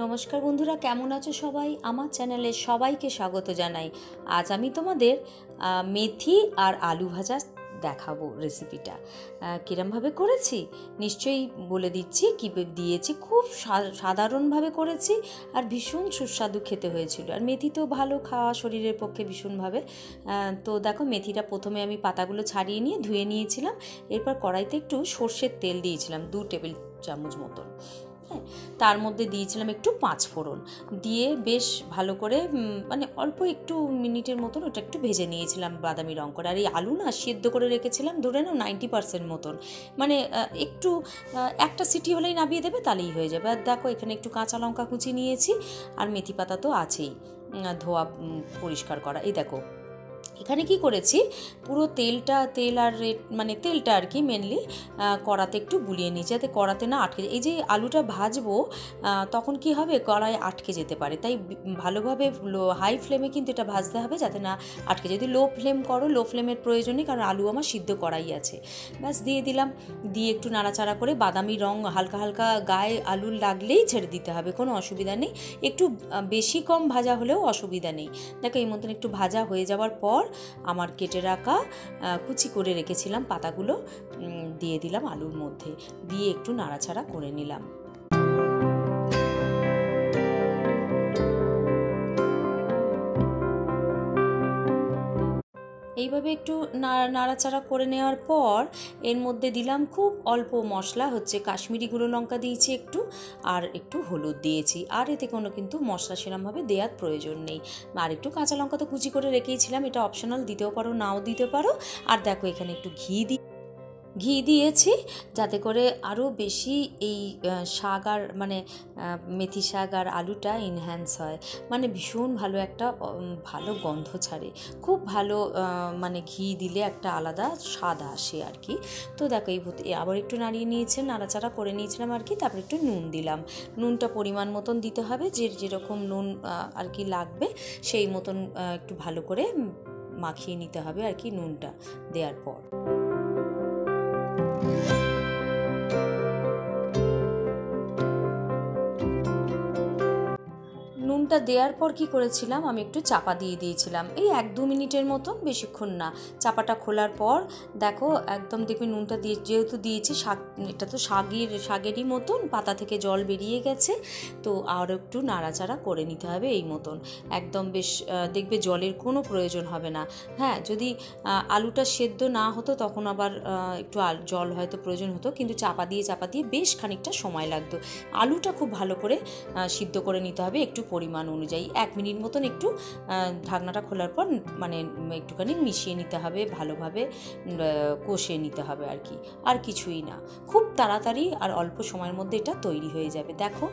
নমস্কার বন্ধুরা, কেমন আছো সবাই? আমার চ্যানেলে সবাইকে স্বাগত জানাই। আজ আমি তোমাদের মেথি আর আলু ভাজা দেখাবো রেসিপিটা। কিরমভাবে করেছি নিশ্চয়ই বলে দিচ্ছি। কী দিয়েছি, খুব সাধারণভাবে করেছি আর ভীষণ সুস্বাদু খেতে হয়েছিল। আর মেথি তো ভালো খাওয়া, শরীরের পক্ষে ভীষণভাবে। তো দেখো, মেথিটা প্রথমে আমি পাতাগুলো ছাড়িয়ে নিয়ে ধুয়ে নিয়েছিলাম। এরপর কড়াইতে একটু সর্ষের তেল দিয়েছিলাম 2 টেবিল চামচ মতন। হ্যাঁ, তার মধ্যে দিয়েছিলাম একটু 5 ফোড়ন দিয়ে বেশ ভালো করে মানে অল্প একটু মিনিটের মতন ওটা একটু ভেজে নিয়েছিলাম বাদামি রঙ করে। আর এই আলু না সিদ্ধ করে রেখেছিলাম ধরে নাও 90% মতন, মানে একটু একটা সিটি হলেই নামিয়ে দেবে, তাহলেই হয়ে যাবে। আর দেখো, এখানে একটু কাঁচা লঙ্কা কুচি নিয়েছি আর মেথি পাতা তো আছেই, ধোয়া পরিষ্কার করা। এই দেখো, এখানে কি করেছি, পুরো তেল আর কি মেনলি কড়াতে একটু বুলিয়ে নিই, যাতে কড়াতে না আটকে যায়। এই যে আলুটা ভাজবো তখন কি হবে, কড়াই আটকে যেতে পারে, তাই ভালোভাবে হাই ফ্লেমে কিন্তু এটা ভাজতে হবে যাতে না আটকে। যদি লো ফ্লেম করো, লো ফ্লেমের প্রয়োজন নেই, কারণ আলু আমার সিদ্ধ করাই আছে। ব্যাস দিয়ে দিলাম, দিয়ে একটু নাড়াচাড়া করে বাদামি রঙ হালকা হালকা গায়ে আলুর লাগলেই ছেড়ে দিতে হবে, কোনো অসুবিধা নেই। একটু বেশি কম ভাজা হলেও অসুবিধা নেই। দেখো, এই মতন একটু ভাজা হয়ে যাওয়ার পর আমার কেটে রাখা কুচি করে রেখেছিলাম পাতাগুলো দিয়ে দিলাম আলুর মধ্যে, দিয়ে একটু নাড়াচাড়া করে নিলাম। এইভাবে একটু নাড়াচাড়া করে নেওয়ার পর এর মধ্যে দিলাম খুব অল্প মশলা, হচ্ছে কাশ্মীরি গুঁড়ো লঙ্কা দিয়েছি একটু, আর একটু হলুদ দিয়েছি। আর এতে কোনো কিন্তু মশলা সেরমভাবে দেওয়ার প্রয়োজন নেই। আর একটু কাঁচা লঙ্কা তো কুচি করে রেখেইছিলাম, এটা অপশনাল, দিতেও পারো নাও দিতে পারো। আর দেখো, এখানে একটু ঘি দিয়েছি যাতে করে আরও বেশি এই শাক আর মেথি শাক আর আলুটা এনহ্যান্স হয়, মানে ভীষণ ভালো একটা ভালো গন্ধ ছাড়ে। খুব ভালো, মানে ঘি দিলে একটা আলাদা স্বাদ আসে আর কি। তো দেখো, আবার একটু নাড়াচাড়া করে নিয়েছিলাম আর কি। তারপর একটু নুন দিলাম, নুনটা পরিমাণ মতন দিতে হবে, যেরকম নুন আর কি লাগবে সেই মতন একটু ভালো করে মাখিয়ে নিতে হবে আর কি নুনটা দেওয়ার পর। নুনটা দেওয়ার পর কি করেছিলাম, আমি একটু চাপা দিয়ে দিয়েছিলাম এই 1-2 মিনিটের মতন, বেশিক্ষণ না। চাপাটা খোলার পর দেখো, একদম দেখবে নুনটা যেহেতু দিয়েছি, এটা তো শাকেরই মতন, পাতা থেকে জল বেরিয়ে গেছে। তো আর একটু নাড়াচাড়া করে নিতে হবে এই মতন, একদম বেশ দেখবে জলের কোনো প্রয়োজন হবে না। হ্যাঁ, যদি আলুটা সেদ্ধ না হতো তখন আবার একটু জল হয়তো প্রয়োজন হতো, কিন্তু চাপা দিয়ে বেশ খানিকটা সময় লাগতো। আলুটা খুব ভালো করে সিদ্ধ করে নিতে হবে একটু পরিমাণ অনুযায়ী। 1 মিনিট মতন একটু ঢাকনাটা খোলার পর একটুখানি মিশিয়ে নিতে হবে, ভালোভাবে কষিয়ে নিতে হবে আর কি, আর কিছুই না। খুব তাড়াতাড়ি আর অল্প সময়ের মধ্যে এটা তৈরি হয়ে যাবে। দেখো,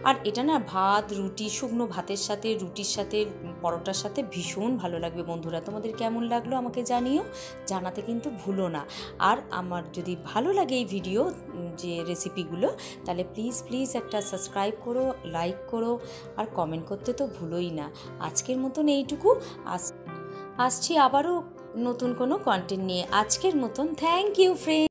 আর এটা না ভাত, রুটি, শুকনো ভাতের সাথে, রুটির সাথে, পরোটার সাথে ভীষণ ভালো লাগবে। বন্ধুরা, তোমাদের কেমন লাগলো আমাকে জানিও, জানাতে কিন্তু ভুলো না। আর আমার যদি ভালো লাগে এই ভিডিও যে রেসিপিগুলো, তাহলে প্লিজ একটা সাবস্ক্রাইব করো, লাইক করো, আর কমেন্ট করতে তো ভুলোই না। আজকের মতন এইটুকু, আসছি আবারও নতুন কোনো কন্টেন্ট নিয়ে। আজকের মতন থ্যাংক ইউ ফ্রেন্ড।